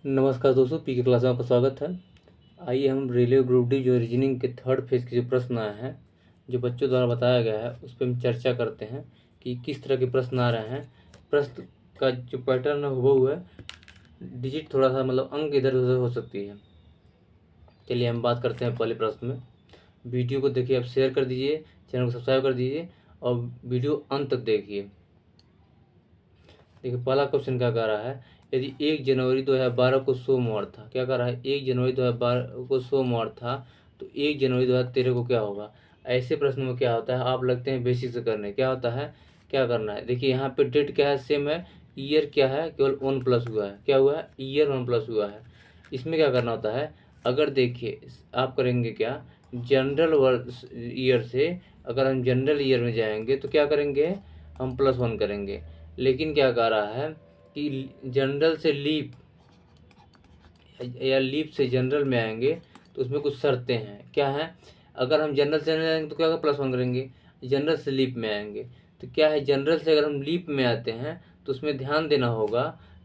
नमस्कार दोस्तों, पी के क्लास में आपका स्वागत है। आइए हम रेलवे ग्रुप डी जो रीजनिंग के थर्ड फेज के जो प्रश्न आए हैं, जो बच्चों द्वारा बताया गया है, उस पर हम चर्चा करते हैं कि किस तरह के प्रश्न आ रहे हैं। प्रश्न का जो पैटर्न है वो है, डिजिट थोड़ा सा मतलब अंक इधर उधर हो सकती है। चलिए हम बात करते हैं पहले प्रश्न में। वीडियो को देखिए, आप शेयर कर दीजिए, चैनल को सब्सक्राइब कर दीजिए और वीडियो अंत तक देखिए। देखिए पहला क्वेश्चन क्या कह रहा है, यदि 1 जनवरी 2012 को सोमवार था। क्या कह रहा है, 1 जनवरी 2012 को सोमवार था तो 1 जनवरी 2013 को क्या होगा। ऐसे प्रश्न में क्या होता है, आप लगते हैं बेसिक से करने। क्या होता है, क्या करना है, देखिए यहाँ पे डेट क्या है, सेम है। ईयर क्या है, केवल 1+ हुआ है। क्या हुआ है, ईयर 1+ हुआ है। इसमें क्या करना होता है, अगर देखिए आप करेंगे क्या, जनरल वर्ष ईयर से अगर हम जनरल ईयर में जाएंगे तो क्या करेंगे, हम +1 करेंगे। लेकिन क्या कह रहा है कि जनरल से लीप या लीप से जनरल में आएंगे तो उसमें कुछ शर्तें हैं। क्या है, अगर हम जनरल से आएंगे तो क्या होगा, +1 करेंगे। जनरल से लीप में आएंगे तो क्या है, जनरल से अगर हम लीप में आते हैं तो उसमें ध्यान देना होगा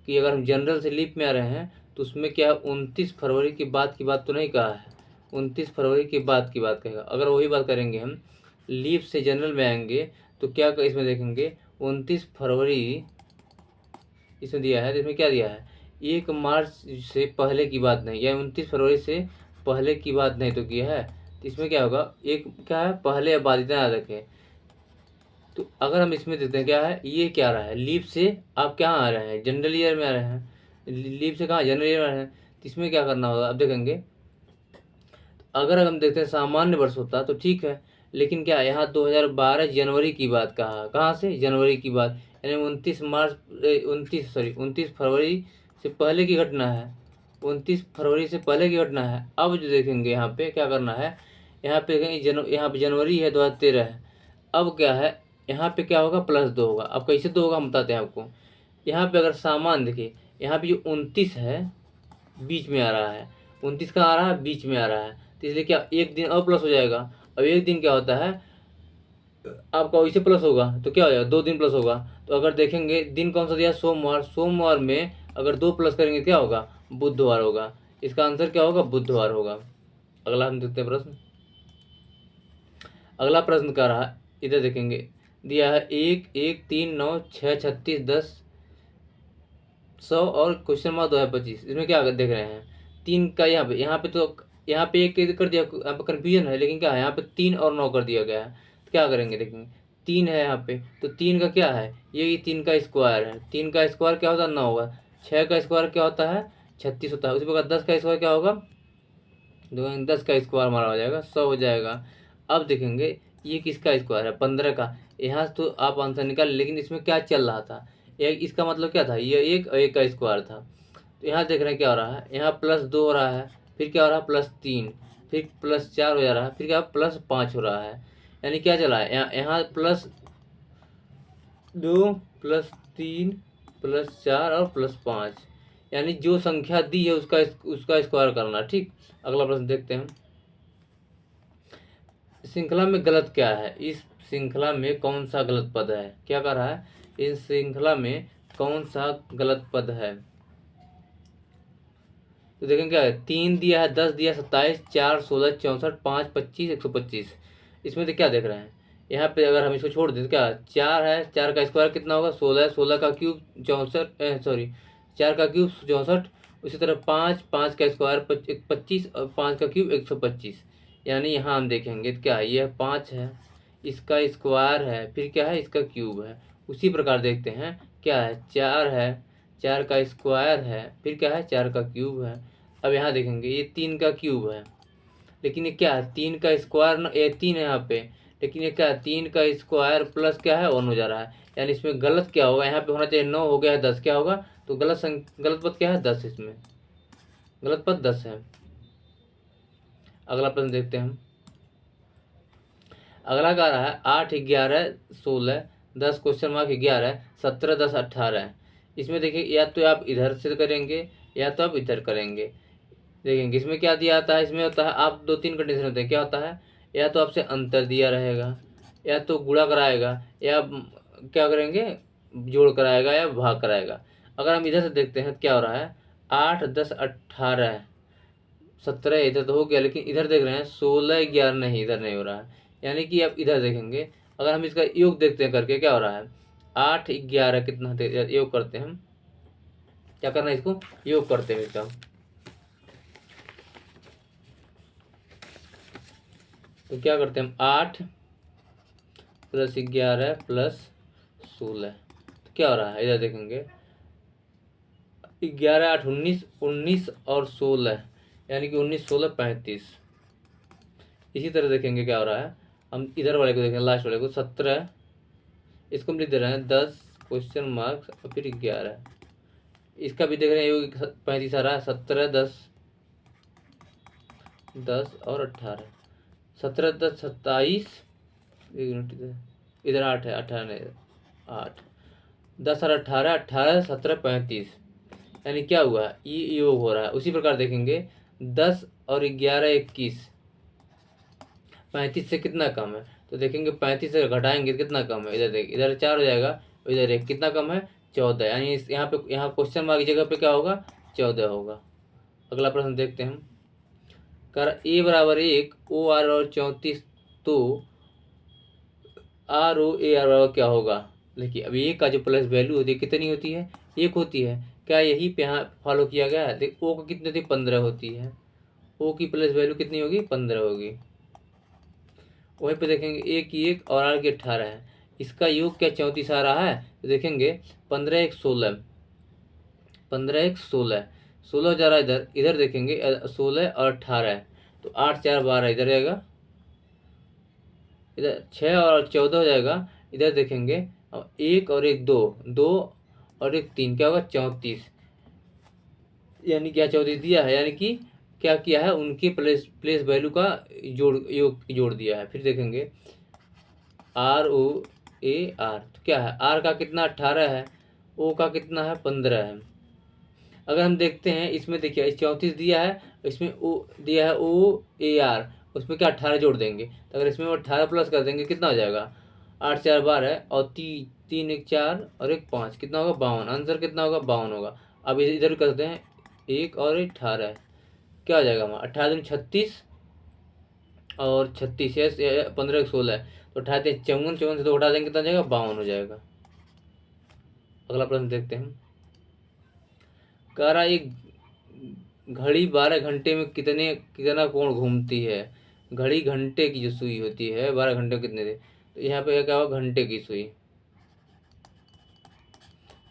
कि अगर हम जनरल से लीप में आ रहे हैं तो उसमें क्या 29 फरवरी के बाद की बात तो नहीं कहा है, 29 फरवरी के बाद की बात कहेगा। अगर वही बात करेंगे हम लीप से जनरल में आएंगे तो क्या इसमें देखेंगे 29 फरवरी इसमें दिया है। तो इसमें क्या दिया है, 1 मार्च से पहले की बात नहीं, या 29 फरवरी से पहले की बात नहीं तो किया है। तो इसमें क्या होगा, एक क्या है, पहले या बाद, इतना याद रखें। तो अगर हम इसमें देते हैं क्या है, ये क्या रहा है, लीप से आप क्या आ रहे हैं, जनरल ईयर में आ रहे हैं। लीप से कहाँ, जनरल ईयर में आ रहे हैं। तो इसमें क्या करना होगा, अब देखेंगे अगर हम देखते हैं सामान्य वर्ष होता तो ठीक है। लेकिन क्या यहाँ 2012 जनवरी की बात कहा, कहाँ से, जनवरी की बात, यानी 29 फरवरी से पहले की घटना है। 29 फरवरी से पहले की घटना है। अब जो देखेंगे यहाँ पे क्या करना है, यहाँ पे देखेंगे यहाँ पे जनवरी है 2013 है। अब क्या है, यहाँ पे क्या होगा, +2 होगा। अब कैसे 2 होगा हम बताते हैं आपको। यहाँ पे अगर सामान देखिए, यहाँ पे जो 29 है बीच में आ रहा है, 29 कहाँ आ रहा है, बीच में आ रहा है। तो इसलिए क्या एक दिन और प्लस हो जाएगा। अब एक दिन क्या होता है आपका, वैसे प्लस होगा तो क्या हो जाएगा, 2 दिन प्लस होगा। तो अगर देखेंगे दिन कौन सा दिया, सोमवार। सोमवार में अगर 2 प्लस करेंगे क्या होगा, बुधवार होगा। इसका आंसर क्या होगा, बुधवार होगा। अगला हम देखते हैं प्रश्न। अगला प्रश्न क्या रहा, इधर देखेंगे दिया है 1, 1, 3, 9, 6, 36, 10, 100 और क्वेश्चन मार्क 2025। इसमें क्या देख रहे हैं, 3 का यहाँ पे तो यहाँ पे 1 कर दिया, यहाँ पे कन्फ्यूजन है। लेकिन क्या है, यहाँ पे 3 और 9 कर दिया गया है। तो क्या करेंगे, देखेंगे 3 है यहाँ पे, तो 3 का क्या है, ये 3 का स्क्वायर है। 3 का स्क्वायर क्या होता है, 9 होगा। 6 का स्क्वायर क्या होता है, 36 होता है। उसी प्रकार 10 का स्क्वायर क्या होगा, 10 का स्क्वायर मारा हो जाएगा, 100 हो जाएगा। अब देखेंगे ये किसका स्क्वायर है, 15 का। यहाँ से तो आप आंसर निकाल, लेकिन इसमें क्या चल रहा था, एक इसका मतलब क्या था, ये 1 और 1 का स्क्वायर था। तो यहाँ देख रहे हैं क्या हो रहा है, यहाँ +2 हो रहा है, फिर क्या हो रहा है, +3, फिर +4 हो जा रहा है, फिर क्या +5 हो रहा है। यानी क्या चला है, यहाँ +2 +3 +4 और +5, यानी जो संख्या दी है उसका स्क्वायर करना। ठीक, अगला प्रश्न देखते हैं। श्रृंखला में गलत क्या है, इस श्रृंखला में कौन सा गलत पद है। क्या कर रहा है, इस श्रृंखला में कौन सा गलत पद है। तो देखें क्या है, 3 दिया है, 10 दिया, 27, 4, 16, 64, 5, 25, 125। इसमें तो क्या देख रहे हैं, यहाँ पे अगर हम इसको छोड़ दें तो क्या 4 है, 4 का स्क्वायर कितना होगा, 16 है, 16 का क्यूब 64, सॉरी 4 का क्यूब 64। उसी तरह 5, 5 का स्क्वायर 25 और 5 का क्यूब 125। यानी यहाँ हम देखेंगे तो क्या है, यह 5 है, इसका स्क्वायर है, फिर क्या है, इसका क्यूब है। उसी प्रकार देखते हैं क्या है, 4 है, 4 का स्क्वायर है, फिर क्या है, 4 का क्यूब है। अब यहाँ देखेंगे ये 3 का क्यूब है, लेकिन ये क्या है, 3 का स्क्वायर, ये 3 है यहाँ पे, लेकिन ये क्या है, 3 का स्क्वायर प्लस क्या है, 1 हो जा रहा है। यानी इसमें गलत क्या होगा, यहाँ पे होना चाहिए 9, हो गया है 10, क्या होगा, तो गलत पद क्या है, 10। इसमें गलत पद 10 है। अगला प्रश्न देखते हैं हम। अगला क्या रहा है, 8, 11, 16, 10 क्वेश्चन मार्क 11, 17, 10, 18। इसमें देखिए या तो आप इधर से करेंगे या तो आप इधर करेंगे। देखेंगे इसमें क्या दिया आता है, इसमें होता है आप 2-3 कंडीशन होते हैं। क्या होता है, या तो आपसे अंतर दिया रहेगा, या तो गुणा कराएगा, या क्या करेंगे, जोड़ कराएगा या भाग कराएगा। अगर हम इधर से देखते हैं तो क्या हो रहा है, 8 10 18 17 इधर तो हो गया, लेकिन इधर देख रहे हैं 16 11 नहीं, इधर नहीं हो रहा है। यानी कि अब इधर देखेंगे, अगर हम इसका योग देखते हैं करके क्या हो रहा है, 8 11 कितना योग करते हैं हम, क्या करना है इसको योग करते हैं इसका। तो क्या करते हैं हम 8 + 11 + 16, तो क्या हो रहा है इधर देखेंगे 11 8 19 19 और 16, यानी कि 19 16 35। इसी तरह देखेंगे क्या हो रहा है, हम इधर वाले को देखेंगे लास्ट वाले को 17, इसको हम लिख दे रहे हैं 10 क्वेश्चन मार्क्स और फिर 11, इसका भी देख रहे हैं योग 35 आ रहा है, 17 10 10 और 18, 17 10 27, एक मिनट इधर 8 है, 18 नहीं 8 10 और 18 18 17 35, यानी क्या हुआ ये योग हो रहा है। उसी प्रकार देखेंगे 10 और 11 21, 35 से कितना कम है, तो देखेंगे 35 से घटाएंगे तो कितना कम है, इधर देख इधर 4 हो जाएगा, इधर 1 कितना कम है 14, यानी यहाँ पे यहाँ क्वेश्चन मार्क की जगह पे क्या होगा 14 होगा। अगला प्रश्न देखते हैं हम, कर ए बराबर 1 ओ आर और 34, तो आर ओ ए आर बराबर क्या होगा। देखिए अब ए का जो प्लस वैल्यू होती है कितनी होती है 1 होती है, क्या यही पे यहाँ फॉलो किया गया है। देख ओ की कितनी होती है 15 होती है, ओ की प्लस वैल्यू कितनी होगी 15 होगी। वहीं पे देखेंगे ए की 1 और आर की 18 है, इसका योग क्या 34 आ रहा है, तो देखेंगे 15 1 16, 15 1 16 16 जा रहा है इधर, इधर देखेंगे 16 और 18 है, तो 8 4 12 इधर रहेगा, इधर 6 और 14 हो जाएगा, इधर देखेंगे अब 1 और 1 2 2 और 1 3 क्या होगा 34, यानी क्या 34 दिया है, यानी कि क्या किया है उनके प्लेस प्लेस वैल्यू का जोड़ दिया है। फिर देखेंगे आर ओ ए आर, तो क्या है आर का कितना 18 है, ओ का कितना है 15 है। अगर हम देखते हैं इसमें देखिए इस 34 दिया है, इसमें ओ दिया है ओ ए आर, उसमें क्या 18 जोड़ देंगे, तो अगर इसमें 18 प्लस कर देंगे कितना हो जाएगा 8 4 12 और 3 1 4 और 1 5 कितना होगा 52, आंसर कितना होगा 52 होगा। अब इधर करते हैं 1 और 18, क्या हो जाएगा हमारा 18 36 और 36 है 15 16 है, तो 18 54 54 से तो उठा देंगे कितना जाएगा 52 हो जाएगा। अगला प्रश्न देखते हैं, कह रहा एक घड़ी 12 घंटे में कितना कोण घूमती है। घड़ी घंटे की जो सुई होती है 12 घंटे में कितने थे, तो यहाँ पे क्या होगा घंटे की सुई,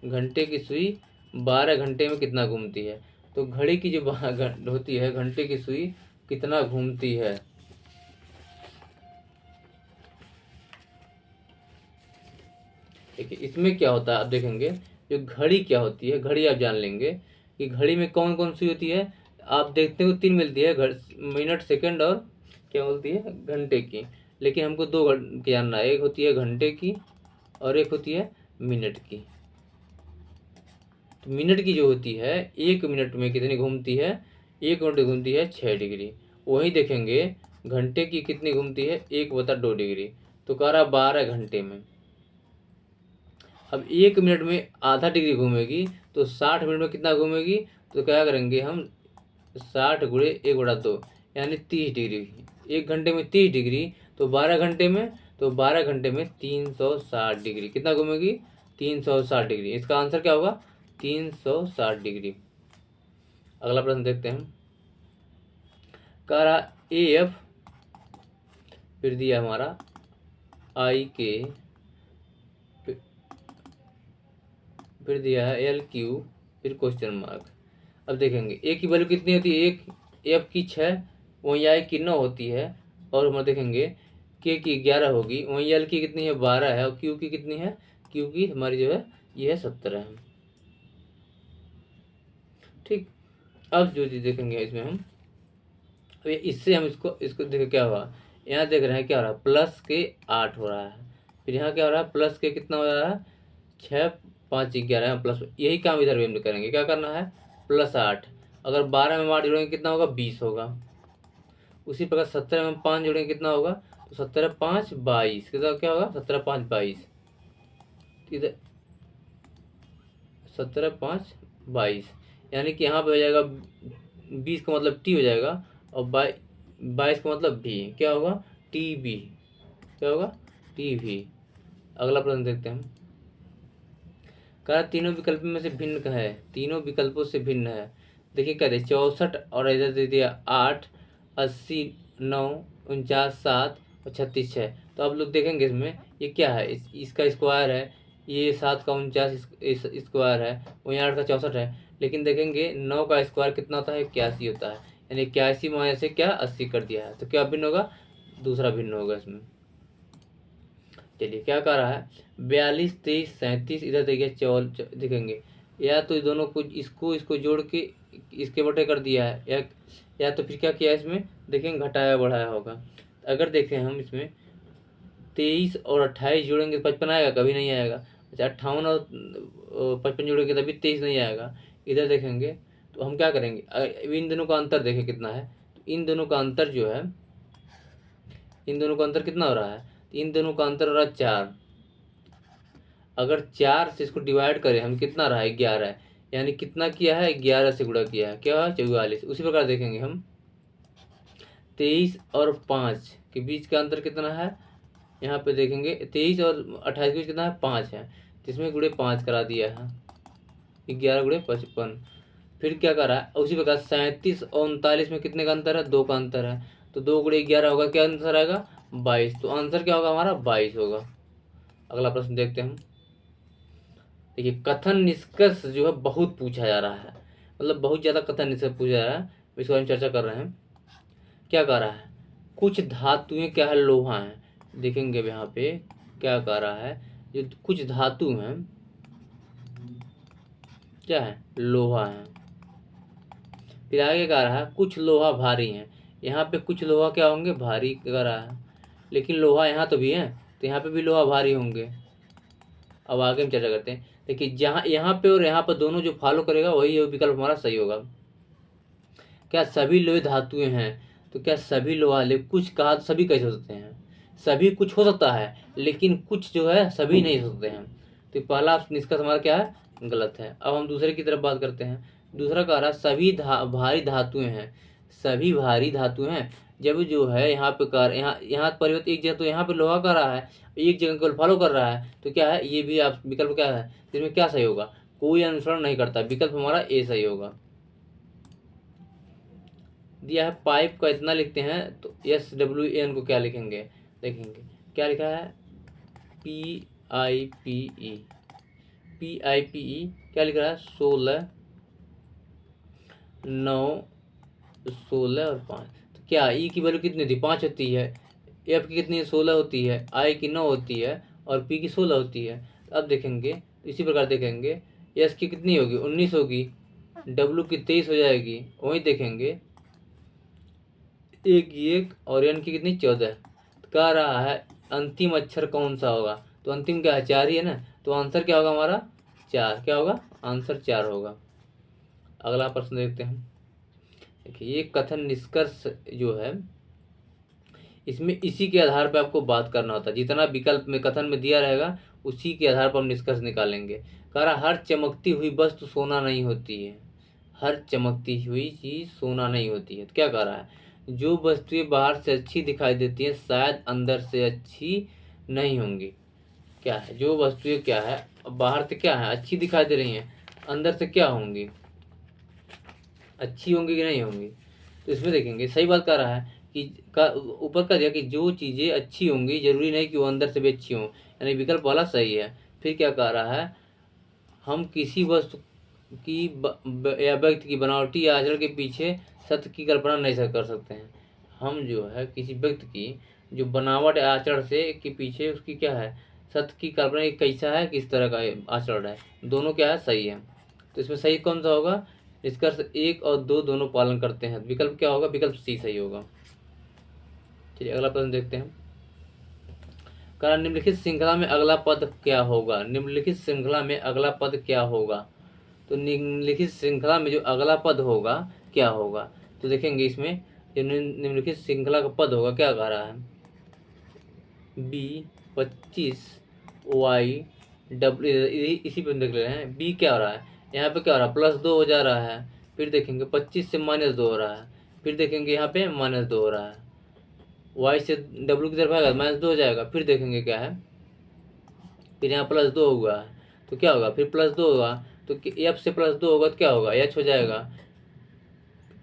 घंटे की सुई 12 घंटे में कितना घूमती है, तो घड़ी की जो होती है घंटे की सुई कितना घूमती है। देखिए इसमें क्या होता है, आप देखेंगे जो घड़ी क्या होती है, घड़ी आप जान लेंगे कि घड़ी में कौन कौन सी होती है, आप देखते हो 3 मिलती है मिनट सेकंड और क्या बोलती है घंटे की, लेकिन हमको 2 की जानना है, एक होती है घंटे की और एक होती है मिनट की। तो मिनट की जो होती है 1 मिनट में कितनी घूमती है, 1 मिनट घूमती है 6 डिग्री। वही देखेंगे घंटे की कितनी घूमती है 1/2 डिग्री, तो कह रहा 12 घंटे में। अब 1 मिनट में आधा डिग्री घूमेगी, तो 60 मिनट में कितना घूमेगी, तो क्या करेंगे हम 60 गुणे 1/2 यानी 30 डिग्री, 1 घंटे में 30 डिग्री, तो 12 घंटे में, तो 12 घंटे में 360 डिग्री कितना घूमेगी 360 डिग्री, इसका आंसर क्या होगा 360 डिग्री। अगला प्रश्न देखते हैं हम, कह रहा ए एफ फिर दिया हमारा आई के, फिर दिया है एल क्यू, फिर क्वेश्चन मार्क। अब देखेंगे ए की वैल्यू कितनी होती है, एक एफ की 6, वहीं आई की 9 होती है, और हम देखेंगे के की 11 होगी, वहीं एल की कितनी है 12 है, और क्यू की कितनी है, क्यू की हमारी जो है ये है 17 है। ठीक, अब जो चीज़ देखेंगे इसमें हम, अब इससे हम इसको इसको देखो क्या हुआ, यहाँ देख रहे हैं क्या हो रहा है प्लस के 8 हो रहा है, फिर यहाँ क्या हो रहा है प्लस के कितना हो रहा है 6 5 11 प्लस, यही काम इधर भी हम करेंगे, क्या करना है +8, अगर 12 में 8 जोड़ेंगे कितना होगा 20 होगा। उसी प्रकार 17 में 5 जोड़ेंगे कितना होगा, तो 17 5 22 कितना क्या होगा 17 5 22, इधर 17 5 22, यानी कि यहाँ पे हो जाएगा 20 का मतलब टी हो जाएगा, और 22 का मतलब भी, क्या होगा, टी बी, क्या होगा, टी भी। अगला प्रश्न देखते हैं हम। कहा तीनों विकल्प में से भिन्न का है, तीनों विकल्पों से भिन्न है। देखिए क्या दे, 64 और इधर दे दिया 8, 80, 9, 49, 7 और 36 6। तो आप लोग देखेंगे इसमें ये क्या है, इसका स्क्वायर है, ये 7 का 49 स्क्वायर है, वहीं 8 का 64 है। लेकिन देखेंगे 9 का स्क्वायर कितना होता है, 81 होता है। यानी 81 में से क्या 80 कर दिया है, तो क्या भिन्न होगा, दूसरा भिन्न होगा इसमें। चलिए क्या कह रहा है, 42, 23, 37, इधर देखिए देखेंगे, या तो दोनों को इसको इसको जोड़ के इसके बटे कर दिया है, या तो फिर क्या किया है इसमें, देखेंगे घटाया बढ़ाया होगा। अगर देखें हम इसमें 23 और 28 जोड़ेंगे तो 55 आएगा, कभी नहीं आएगा। अच्छा 58 और 55 जोड़ेंगे तभी 23 नहीं आएगा। इधर देखेंगे तो हम क्या करेंगे, इन दोनों का अंतर देखें कितना है, तो इन दोनों का अंतर जो है, इन दोनों का अंतर कितना हो रहा है, इन दोनों का अंतर हो रहा है 4। अगर 4 से इसको डिवाइड करें हम, कितना रहा है, 11 है। यानी कितना किया है, 11 से गुणा किया है, क्या है, 44। उसी प्रकार देखेंगे हम 23 और 5 के बीच का अंतर कितना है, यहाँ पे देखेंगे 23 और 28 के बीच कितना है, 5 है। तो इसमें गुणे 5 करा दिया है, 11 गुणे 55। फिर क्या करा है, उसी प्रकार 37 और 39 में कितने का अंतर है, 2 का अंतर है। तो 2 गुणे 11 होगा, क्या आंसर आएगा, 22। तो आंसर क्या होगा हमारा, 22 होगा। अगला प्रश्न देखते हैं हम। देखिए कथन निष्कर्ष जो है बहुत पूछा जा रहा है, मतलब बहुत ज़्यादा कथन निष्कर्ष पूछा जा रहा है, इसको हम चर्चा कर रहे हैं। क्या कह रहा है, कुछ धातुएं क्या है, लोहा है। देखेंगे अब यहाँ पे क्या कह रहा है, जो कुछ धातु हैं क्या है, लोहा है। फिर आगे कह रहा है कुछ लोहा भारी हैं। यहाँ पे कुछ लोहा क्या होंगे, भारी कह रहा है, लेकिन लोहा यहाँ तो भी है, तो यहाँ पे भी लोहा भारी होंगे। अब आगे हम चर्चा करते हैं। देखिए जहाँ यहाँ पे और यहाँ पर दोनों जो फॉलो करेगा वही विकल्प हमारा सही होगा। क्या सभी लोहे धातुएं हैं, तो क्या सभी लोहा, ले कुछ कहा तो सभी कैसे हो सकते हैं, सभी कुछ हो सकता है लेकिन कुछ जो है सभी नहीं हो सकते हैं। तो पहला निष्कर्ष हमारा क्या है, गलत है। अब हम दूसरे की तरफ बात करते हैं। दूसरा कह रहा है सभी भारी धातुएं हैं, सभी भारी धातुएं हैं। जब जो है यहाँ पे कर यहाँ परिवर्तन एक जगह तो यहाँ पे लोहा कर रहा है, एक जगह को फॉलो कर रहा है, तो क्या है, ये भी आप विकल्प क्या है, इसमें क्या सही होगा, कोई अनुसरण नहीं करता, विकल्प हमारा ए सही होगा। दिया है पाइप का इतना लिखते हैं, तो SWAN को क्या लिखेंगे, देखेंगे क्या लिखा है, PIPE, PIPE क्या लिख रहा है, 16, 9, 16 और 5। तो क्या ई की वैल्यू कितनी थी, 5 होती है, एफ की कितनी 16 होती है, आई की 9 होती है और पी की 16 होती है। तो अब देखेंगे इसी प्रकार देखेंगे, एस की कितनी होगी, 19 होगी, डब्ल्यू की 23 हो जाएगी। वहीं देखेंगे एक और एन की कितनी, 14। कह रहा है अंतिम अक्षर कौन सा होगा, तो अंतिम क्या है, 4 ही है ना, तो आंसर क्या होगा हमारा, 4। क्या होगा, आंसर 4 होगा। अगला प्रश्न देखते हैं। देखिए ये कथन निष्कर्ष जो है, इसमें इसी के आधार पर आपको बात करना होता है, जितना विकल्प में कथन में दिया रहेगा उसी के आधार पर हम निष्कर्ष निकालेंगे। कह रहा हर चमकती हुई वस्तु सोना नहीं होती है, हर चमकती हुई चीज़ सोना नहीं होती है। तो क्या कह रहा है, जो वस्तुएं बाहर से अच्छी दिखाई देती हैं शायद अंदर से अच्छी नहीं होंगी। क्या है, जो वस्तुएं क्या है बाहर से क्या है, अच्छी दिखाई दे रही हैं, अंदर से क्या होंगी, अच्छी होंगी कि नहीं होंगी। तो इसमें देखेंगे सही बात कर रहा है कि ऊपर का दिया कि जो चीज़ें अच्छी होंगी जरूरी नहीं कि वो अंदर से भी अच्छी हों, यानी विकल्प वाला सही है। फिर क्या कह रहा है, हम किसी वस्तु की या व्यक्ति की बनावटी या आचरण के पीछे सत्य की कल्पना नहीं कर सकते हैं। हम जो है किसी व्यक्ति की जो बनावट या आचरण से के पीछे उसकी क्या है, सत्य की कल्पना, एक कैसा है, किस तरह का आचरण है, दोनों क्या है, सही है। तो इसमें सही कौन सा होगा, निष्कर्ष 1 और 2 दोनों पालन करते हैं, विकल्प क्या होगा, विकल्प सी सही होगा। चलिए अगला प्रश्न देखते हैं। कारण निम्नलिखित श्रृंखला में अगला पद क्या होगा, निम्नलिखित श्रृंखला में अगला पद क्या होगा। तो निम्नलिखित श्रृंखला में जो अगला पद होगा क्या होगा, तो देखेंगे इसमें जो निम्नलिखित श्रृंखला का पद होगा क्या कह रहा है, B25 Y W, इसी पे देख ले रहे हैं। बी क्या हो रहा है, यहाँ पे क्या हो रहा है, +2 हो जा रहा है। फिर देखेंगे 25 से -2 हो रहा है। फिर देखेंगे यहाँ पे -2 हो रहा है। वाई से डब्ल्यू की तरफ आएगा -2 हो जाएगा। फिर देखेंगे क्या है, फिर यहाँ +2 हुआ है तो क्या होगा, फिर +2 होगा तो एफ से +2 होगा तो क्या होगा, एच हो जाएगा।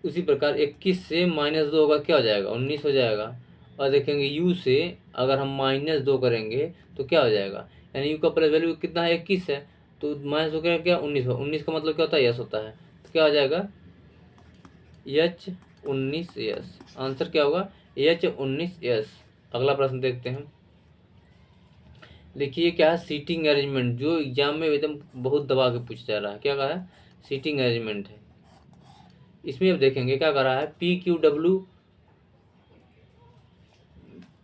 उसी प्रकार 21 से -2 होगा, क्या हो जाएगा, 19 हो जाएगा। और देखेंगे यू से अगर हम -2 करेंगे तो क्या हो जाएगा, यानी यू का प्लस वैल्यू कितना है, 21 है, तो -2 करेंगे क्या, 19 हो। 19 का मतलब क्या होता है, यस होता है। तो क्या हो जाएगा, एच 19 यस। आंसर क्या होगा, एच 19 यस। अगला प्रश्न देखते हैं। देखिए क्या है, सीटिंग अरेंजमेंट, जो एग्जाम में एकदम बहुत दबा के पूछा जा रहा है। क्या कहा है, सीटिंग अरेंजमेंट है। इसमें अब देखेंगे क्या कर रहा है,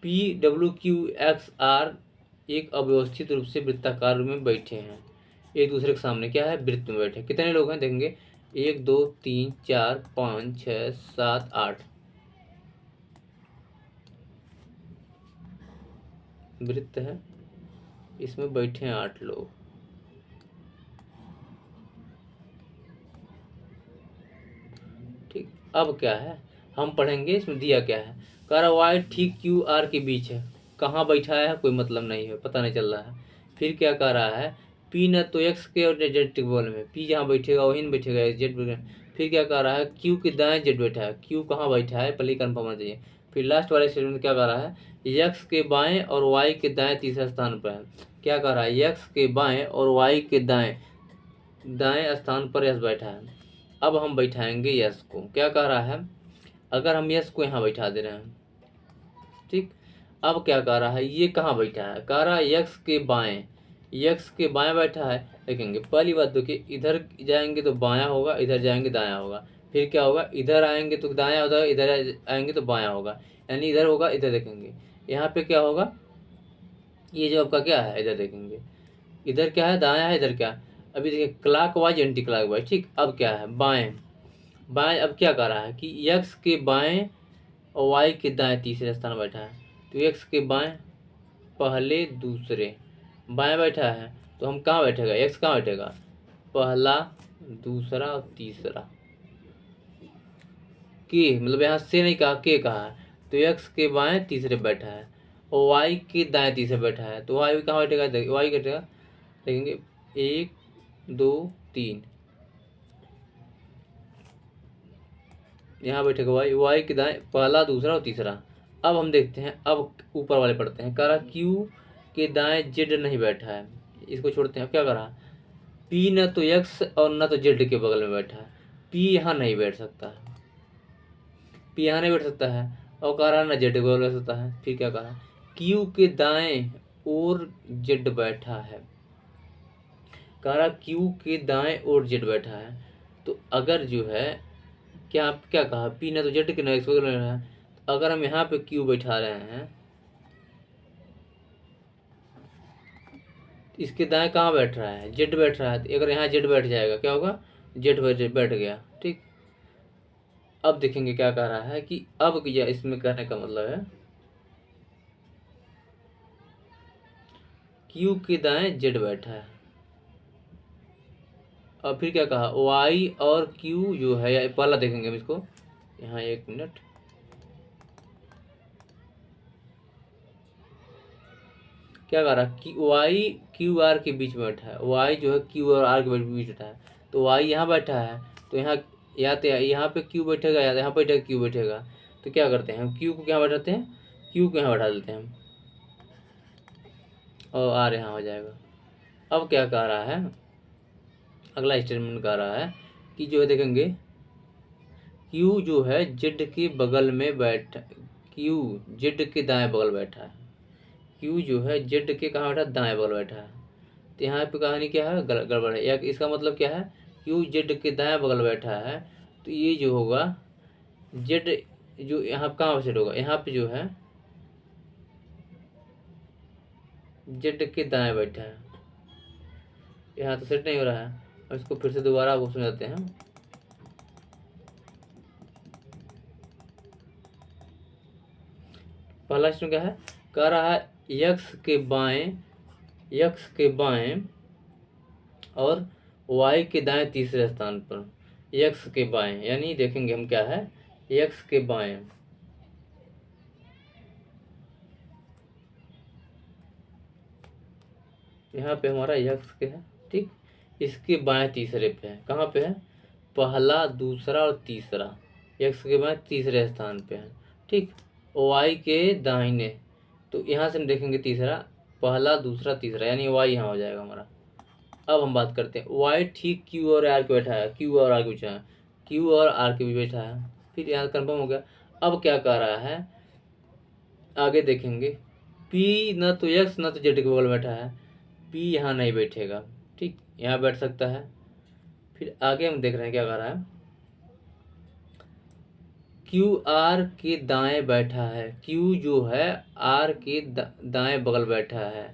PWQXR एक अव्यवस्थित रूप से वृत्ताकार में बैठे हैं, एक दूसरे के सामने क्या है, वृत्त में बैठे। कितने लोग हैं, देखेंगे 1 2 3 4 5 6 7 8 वृत्त है, इसमें बैठे हैं 8 लोग। ठीक, अब क्या है, हम पढ़ेंगे इसमें दिया क्या है। कह रहा वाई ठीक QR के बीच है, कहाँ बैठा है कोई मतलब नहीं है, पता नहीं चल रहा है। फिर क्या कह रहा है, P न तो X के और Z के बगल में, P जहाँ बैठेगा वहीं न बैठेगा Z। फिर क्या कह रहा है, Q के दाएं Z बैठा है, Q कहाँ बैठा है पहले कन्फर्म होना चाहिए। फिर लास्ट वाले स्टेटमेंट में क्या कह रहा है, X के बाएं और Y के दाएं तीसरे स्थान पर है। क्या कह रहा है, X के बाएं और Y के दाएं दाएं स्थान पर यस बैठा है। अब हम बैठाएंगे यस को। क्या कह रहा है, अगर हम यस को यहाँ बैठा दे रहे हैं, ठीक। अब क्या कह रहा है, ये कहाँ बैठा है, कह रहा है यक्स के बाएं, यक्स के बाएं बैठा है। देखेंगे पहली बात देखिए, इधर जाएंगे तो बायां होगा, इधर जाएंगे दायां होगा। फिर क्या होगा, इधर आएंगे तो दायां होगा, इधर आएंगे तो बायां होगा, यानी इधर होगा इधर। देखेंगे यहाँ पे क्या होगा, ये जो आपका क्या है, इधर देखेंगे इधर क्या है, दायां है, इधर क्या है। अभी देखिए clock wise anti clock wise, ठीक। अब क्या है, बाएं बाएं, अब क्या कर रहा है कि यक्स के बाएं और वाई के दाएं तीसरे स्थान बैठा है। तो यक्स के बाएं पहले दूसरे बाएं बैठा है, तो हम कहाँ बैठेगा, एक्स कहाँ बैठेगा, पहला दूसरा और तीसरा। के मतलब यहाँ से नहीं कहा, के कहा है, तो एक्स के बाएं तीसरे बैठा है और वाई के दाएं तीसरे बैठा है। तो वाई कहाँ बैठेगा, वाई बैठेगा, देखेंगे 1 2 3 यहाँ बैठेगा वाई, वाई के दाएं पहला दूसरा और तीसरा। अब हम देखते हैं, अब ऊपर वाले पढ़ते हैं। कह रहा क्यू के दाएं जेड नहीं बैठा है, इसको छोड़ते हैं। अब क्या करा, पी न तो एक्स और न तो जेड के बगल में बैठा है, पी यहाँ नहीं बैठ सकता है, पी यहाँ नहीं बैठ सकता है। और कह रहा न जेड के बगल में बैठ सकता है। फिर क्या करा, क्यू के दाएं और जेड बैठा है, कह रहा क्यू के दाएं और जेड बैठा है। तो अगर जो है क्या कहा, पी न तो जेड के न एक्स बगल में है, तो अगर हम यहाँ पे क्यू बैठा रहे हैं, इसके दाएं कहाँ बैठ रहा है, जेड बैठ रहा है। तो अगर यहाँ जेड बैठ जाएगा क्या होगा, जेड बैठ गया, ठीक। अब देखेंगे क्या कह रहा है कि अब इसमें कहने का मतलब है क्यू के दाएं जेड बैठा है। और फिर क्या कहा, वाई और क्यू जो है, या पहला देखेंगे हम इसको, यहाँ 1 मिनट, क्या कह रहा कि वाई क्यू आर के बीच में बैठा है, वाई जो है क्यू और आर के बीच में बैठा है। तो वाई यहाँ बैठा है, तो यहाँ या तो यहाँ पे क्यू बैठेगा या यहाँ बैठेगा क्यू बैठेगा। तो क्या करते हैं, हम क्यू को यहाँ बैठाते हैं, क्यू को यहाँ बैठा देते हैं और आर यहाँ हो जाएगा। अब क्या कह रहा है, अगला स्टेटमेंट कह रहा है कि जो है देखेंगे क्यू जो है जेड के बगल में बैठा, क्यू जेड के दाएं बगल बैठा है, क्यू जो है जेड के कहाँ बैठा, दाएं बगल बैठा है। तो यहाँ पे कहानी क्या है, गड़बड़ है। या इसका मतलब क्या है, क्यू जेड के दाएं बगल बैठा है, तो ये जो होगा जेड जो यहाँ कहाँ सेट होगा, यहाँ पे जो है जेड के दाएं बैठा है, यहाँ तो सेट नहीं हो रहा है। और इसको फिर से दोबारा आपको समझाते हैं। पहला क्वेश्चन क्या है, कह रहा है यक्स के बाएं और वाई के दाएं तीसरे स्थान पर, एक्स के बाएं, यानी देखेंगे हम क्या है, एक्स के बाएं, यहाँ पे हमारा एक्स के है, ठीक, इसके बाएं तीसरे पे है, कहाँ पे है, पहला दूसरा और तीसरा, एक्स के बाएं तीसरे स्थान पे है, ठीक। वाई के दाहिने, तो यहाँ से हम देखेंगे तीसरा, पहला दूसरा तीसरा, यानी वाई यहाँ हो जाएगा हमारा। अब हम बात करते हैं, वाई ठीक क्यू और आर के बैठा है, क्यू और आर के बीच है, क्यू और आर के भी बैठा है, फिर यहाँ कन्फर्म हो गया। अब क्या कह रहा है, आगे देखेंगे, पी न तो एक्स न तो जेड के बगल बैठा है, पी यहाँ नहीं बैठेगा, ठीक, यहाँ बैठ सकता है। फिर आगे हम देख रहे हैं क्या कह रहा है, क्यू आर के दाएं बैठा है, क्यू जो है आर के दाएं बगल बैठा है,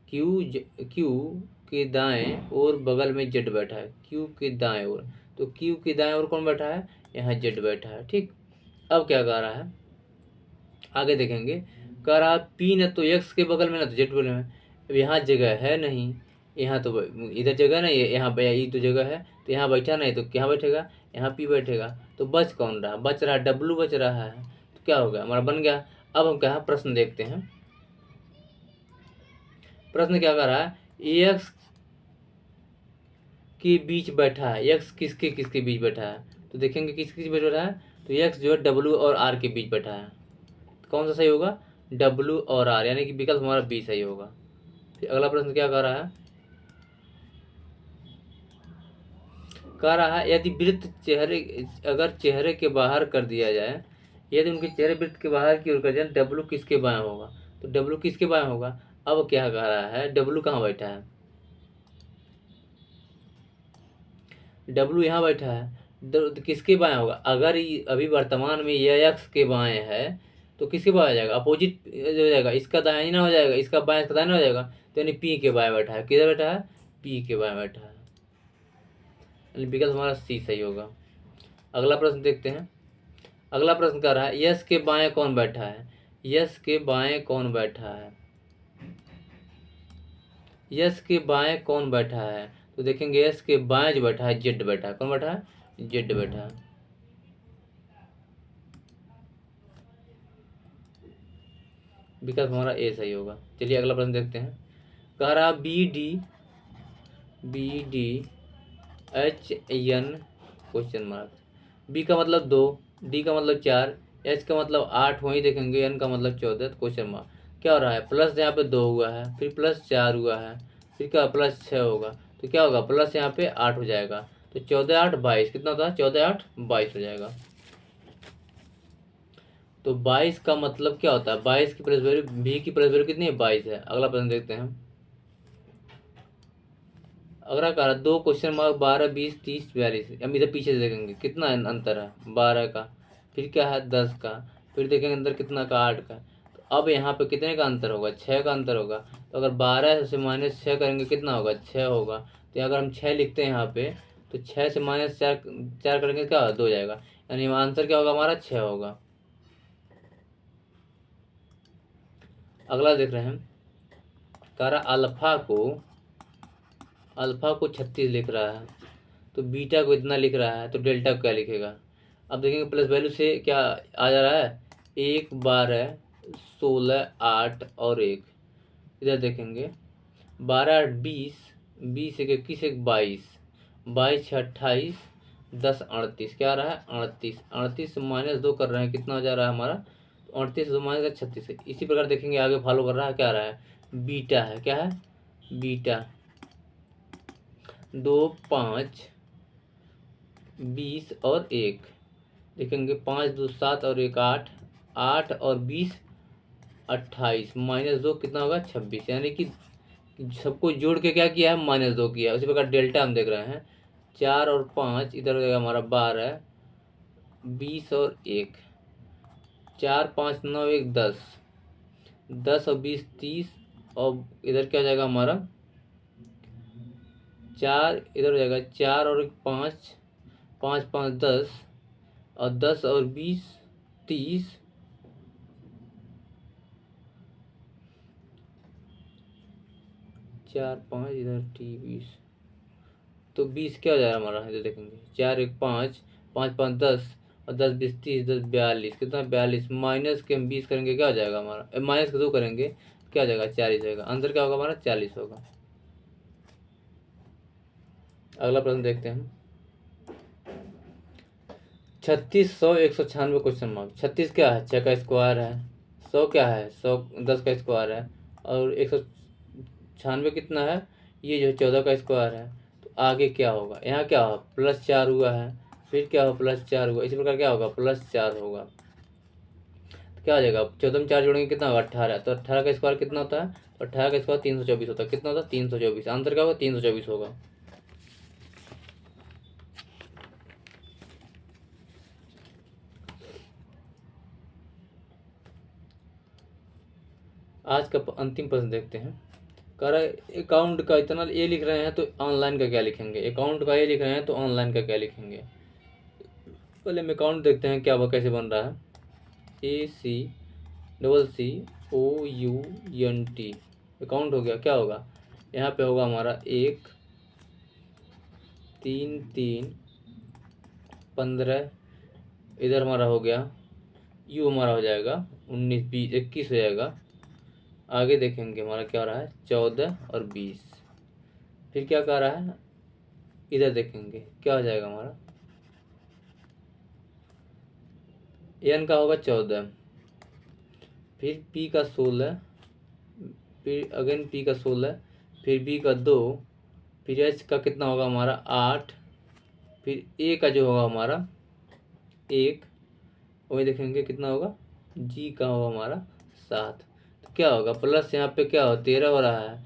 क्यू के दाएं और बगल में जेड बैठा है, क्यू के दाएं ओर, तो क्यू के दाएं ओर कौन बैठा है, यहाँ जेड बैठा है, ठीक। अब क्या कह रहा है, आगे देखेंगे, कह रहा पी न तो एक्स के बगल में ना तो जेड बगल में, अब यहाँ जगह है नहीं, यहाँ तो इधर जगह नहीं है, यहाँ पे ये तो जगह है, तो यहाँ बैठा नहीं, तो क्या बैठेगा, यहाँ पी बैठेगा, तो बच कौन रहा, बच रहा डब्लू बच रहा है, तो क्या हो गया हमारा बन गया। अब हम क्या प्रश्न देखते हैं, प्रश्न क्या कर रहा है, एक्स के बीच बैठा है, एक्स किसके किसके बीच बैठा है, तो देखेंगे किस किस बीच बैठा है, तो एक्स जो है डब्लू और आर के बीच बैठा है, तो कौन सा सही होगा, डब्लू और आर, यानी कि विकल्प हमारा बी सही होगा। फिर अगला प्रश्न क्या कर रहा है, कह रहा है यदि वृत्त चेहरे, अगर चेहरे के बाहर कर दिया जाए, यदि उनके चेहरे वृत्त के बाहर की ओर कर जाए, डब्लू किसके बाएं होगा, तो डब्लू किसके बाएं होगा। अब क्या कह रहा है, डब्लू कहाँ बैठा है, डब्लू यहाँ बैठा है, तो किसके बाएं होगा, अगर अभी वर्तमान में ये एक्स के बाएं है, तो किसके बाएं हो जाएगा, अपोजिट हो जाएगा, इसका दाहिना हो जाएगा, इसका बाएं इसका दाहिना हो जाएगा, तो यानी पी के बाएं बैठा है, किधर बैठा है, पी के बाएं बैठा है, यानी विकल्प हमारा सी सही होगा। अगला प्रश्न देखते हैं, अगला प्रश्न कर रहा है यस के बाएं कौन बैठा है, यस के बाएं कौन बैठा है, यस के बाएं कौन बैठा है, तो देखेंगे यस के बाएं जो बैठा है जेड बैठा है, कौन बैठा है, जेड बैठा है। विकल्प हमारा ए सही होगा। चलिए अगला प्रश्न देखते हैं, कह रहा B D H N question mark, B का मतलब 2, डी का मतलब 4, एच का मतलब 8, वहीं देखेंगे एन का मतलब 14, क्वेश्चन मार्क। क्या हो रहा है, प्लस यहाँ पे 2 हुआ है, फिर प्लस 4 हुआ है, फिर क्या प्लस 6 होगा, तो क्या होगा, प्लस यहाँ पे 8 हो जाएगा, तो 14 8 22, कितना होता है, 14 8 22 हो जाएगा। तो 22 का मतलब क्या होता है, 22 की प्लस वैल्यू, बी की प्लस वैल्यू कितनी है, 22 है। अगला प्रश्न देखते हैं, अगला कहा 2 क्वेश्चन मार्क 12 20 30 42, हम इधर पीछे से देखेंगे कितना अंतर है, 12 का, फिर क्या है 10 का, फिर देखेंगे अंदर कितना का, 8 का, तो अब यहाँ पे कितने का अंतर होगा, 6 का अंतर होगा, तो अगर 12 से -6 करेंगे कितना होगा, 6 होगा, तो अगर हम 6 लिखते हैं यहाँ पे, तो 6 से -4 4 करेंगे क्या 2 जाएगा, यानी आंसर क्या होगा हमारा 6 होगा। अगला देख रहे हैं, कह रहा अल्फा को 36 लिख रहा है, तो बीटा को इतना लिख रहा है, तो डेल्टा को क्या लिखेगा। अब देखेंगे प्लस वैल्यू से क्या आ जा रहा है, 1 12 16 8 और 1, इधर देखेंगे 12 8 20, 20 1 21 1 22, 22 6 28, 10 38, क्या आ रहा है 38, 38 से -2 कर रहे हैं, कितना हो जा रहा है हमारा, तो 38 से -36। इसी प्रकार देखेंगे आगे फॉलो कर रहा है, क्या आ रहा है, बीटा है, क्या है, बीटा 2 5 20 और 1, देखेंगे 5 2 7 और 1 8, 8 और 20 28, -2 कितना होगा 26, यानी कि सबको जोड़ के क्या किया है, -2 किया है। उसी प्रकार डेल्टा हम देख रहे हैं, 4 और 5 इधर हो जाएगा हमारा 12, 20 और 1, 4 5 9 1 10, 10 और 20 30, और इधर क्या हो जाएगा हमारा 4, इधर हो जाएगा 4 और 5, 5 5 10, और 10 और 20 30, 4 5 इधर 20, तो 20 क्या हो जाएगा हमारा, इधर देखेंगे 4 1 5, 5 5 10, और 10 20 30, 10 42, कितना 42, माइनस के हम 20 करेंगे क्या हो जाएगा हमारा, माइनस के 2 करेंगे क्या हो जाएगा 40 होगा, आंसर क्या होगा हमारा 40 होगा। अगला प्रश्न देखते हैं हम। 36 100 196 क्वेश्चन मार्क। 36 क्या है, 6 का स्क्वायर है। 100 क्या है, 100 10 का स्क्वायर है। और 196 कितना है, ये जो 14 का स्क्वायर है। तो आगे क्या होगा, यहाँ क्या होगा +4 हुआ है, फिर क्या होगा +4 हुआ, इसी प्रकार क्या होगा +4 होगा। तो क्या हो जाएगा, 14 में 4 जोड़ेंगे कितना होगा 18, तो 18 का स्क्वायर कितना होता है, तो 18 का स्क्वायर 324 होता है, कितना होता है 324, आंसर क्या होगा 324 होगा। आज का अंतिम प्रश्न देखते हैं। कह रहा है अकाउंट का इतना ये लिख रहे हैं तो ऑनलाइन का क्या लिखेंगे, अकाउंट का ये लिख रहे हैं तो ऑनलाइन का क्या लिखेंगे। पहले हम अकाउंट देखते हैं क्या कैसे बन रहा है। ACCOUNT अकाउंट हो गया, क्या होगा यहाँ पे होगा हमारा 1 3 3 15, इधर हमारा हो गया यू हमारा हो जाएगा 19 20 21 हो जाएगा। आगे देखेंगे हमारा क्या हो रहा है 14 और 20, फिर क्या कह रहा है इधर देखेंगे क्या हो जाएगा हमारा, एन का होगा 14, फिर पी का 16, फिर अगेन पी का 16, फिर बी का 2, फिर एच का कितना होगा हमारा 8, फिर ए का जो होगा हमारा 1, वही देखेंगे कितना होगा, जी का होगा हमारा 7। तो क्या होगा प्लस यहाँ पे क्या हो 13 हो रहा है,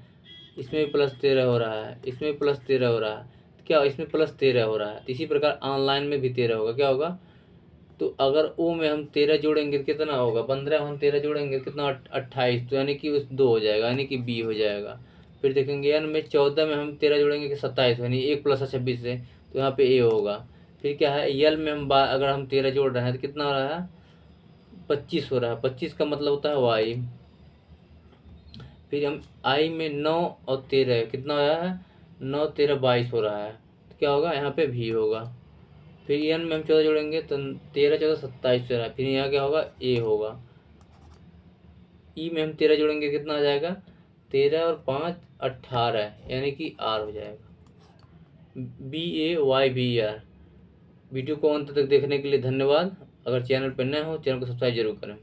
इसमें भी +13 हो रहा है, इसमें भी +13 हो रहा है, तो क्या इसमें +13 हो रहा है। तो इसी प्रकार ऑनलाइन में भी 13 होगा, क्या होगा, तो अगर ओ में हम 13 जोड़ेंगे तो कितना होगा 15 में हम 13 जोड़ेंगे कितना 28, तो यानी कि उस 2 हो जाएगा, यानी कि बी हो जाएगा। फिर देखेंगे एन में 14 में हम 13 जोड़ेंगे कि 27, यानी 1 + 26 से, तो यहाँ पे ए होगा। फिर क्या है यल में हम अगर हम 13 जोड़ रहे हैं तो कितना हो रहा है 25 हो रहा है, 25 का मतलब होता है वाई। फिर हम आई में 9 और 13 कितना हो रहा है 9 13 22 हो रहा है, तो क्या होगा यहाँ पे भी होगा। फिर एन में हम 14 जोड़ेंगे तो 13 14 27 हो रहा है, फिर यहाँ क्या होगा ए होगा। ई में हम 13 जोड़ेंगे कितना आ जाएगा 13 और 5 18, यानी कि आर हो जाएगा। BAYBER। वीडियो को अंत तक देखने के लिए धन्यवाद। अगर चैनल पर नए हो चैनल को सब्सक्राइब जरूर करें।